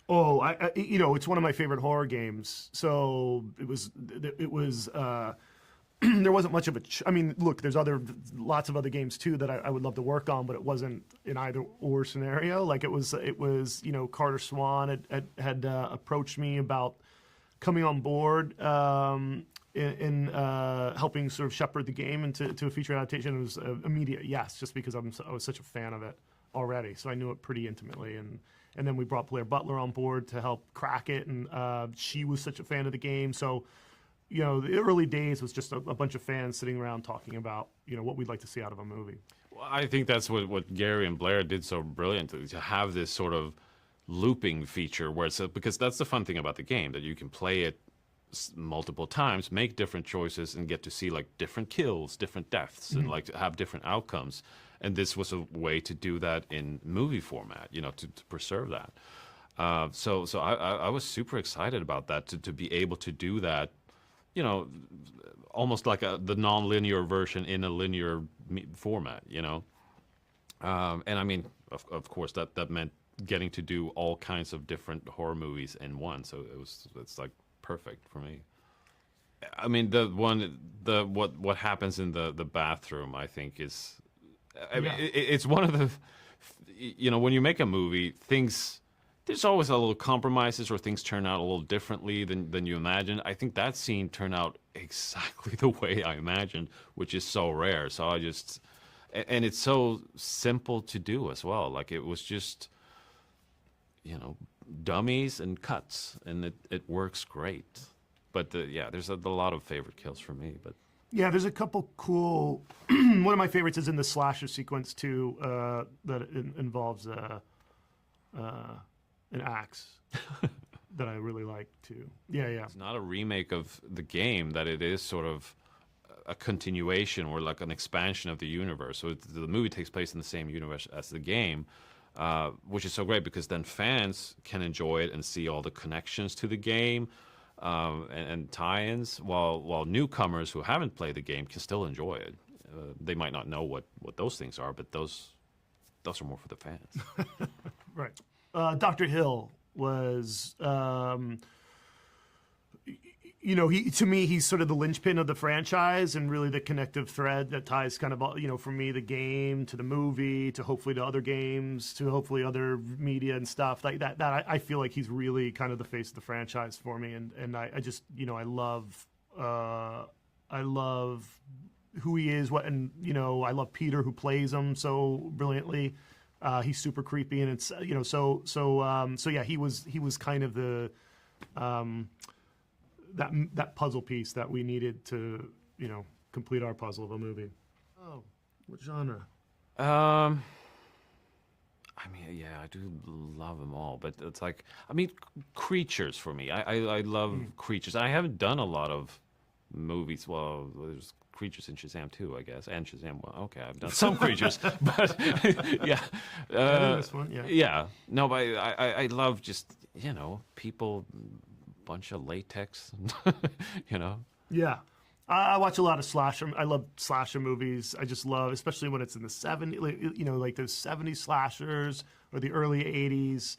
Oh, it's one of my favorite horror games. So it was. There wasn't much of a. I mean, look, there's lots of other games too that I would love to work on, but it wasn't an either or scenario. Like it was. Carter Swan had approached me about coming on board in helping sort of shepherd the game into a feature adaptation. It was immediate yes, just because I was such a fan of it already, so I knew it pretty intimately. And then we brought Blair Butler on board to help crack it, and she was such a fan of the game, so. The early days was just a bunch of fans sitting around talking about, what we'd like to see out of a movie. Well, I think that's what Gary and Blair did so brilliantly, to have this sort of looping feature where because that's the fun thing about the game, that you can play it multiple times, make different choices, and get to see like different kills, different deaths, and like have different outcomes. And this was a way to do that in movie format, to preserve that. So I was super excited about that, to be able to do that. Almost like the non-linear version in a linear format, And I mean, of course, that meant getting to do all kinds of different horror movies in one. So it's like perfect for me. I mean, what happens in the bathroom, I think is, it's one of the, when you make a movie, there's always a little compromises, or things turn out a little differently than you imagined. I think that scene turned out exactly the way I imagined, which is so rare. So and it's so simple to do as well. Like it was just, dummies and cuts, and it works great. But there's a lot of favorite kills for me. But yeah, there's a couple cool. One of my favorites is in the slasher sequence too, that involves an axe that I really like too. Yeah. It's not a remake of the game, that it is sort of a continuation or like an expansion of the universe. So the movie takes place in the same universe as the game, which is so great because then fans can enjoy it and see all the connections to the game and tie-ins, while newcomers who haven't played the game can still enjoy it. They might not know what those things are, but those are more for the fans. Right. Dr. Hill was, to me, he's sort of the linchpin of the franchise and really the connective thread that ties kind of, for me, the game to the movie to hopefully to other games to hopefully other media and stuff like that. I feel like he's really kind of the face of the franchise for me, and I just, I love who he is. I love Peter, who plays him so brilliantly. He's super creepy, and it's yeah. He was kind of the that puzzle piece that we needed to complete our puzzle of a movie. Oh, what genre? I mean, yeah, I do love them all, but it's like, I mean, creatures for me. I love creatures. I haven't done a lot of movies. Well, there's creatures in Shazam 2, I guess, and Shazam 1. Okay, I've done some creatures, but yeah. This one, yeah. Yeah. No, but I love just, people, bunch of latex, Yeah. I watch a lot of slasher. I love slasher movies. I just love, especially when it's in the 70s, like those 70s slashers or the early 80s.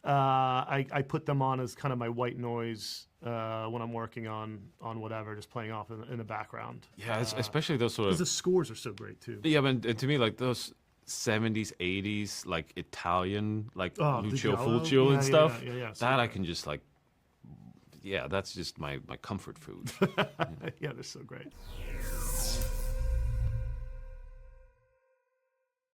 I put them on as kind of my white noise when I'm working on whatever, just playing off in the background. Yeah, especially those sort of... Because the scores are so great, too. Yeah, but to me, like those 70s, 80s, like Italian, like Lucio Fulcio and stuff, that I can just like... Yeah, that's just my comfort food. Yeah, they're so great.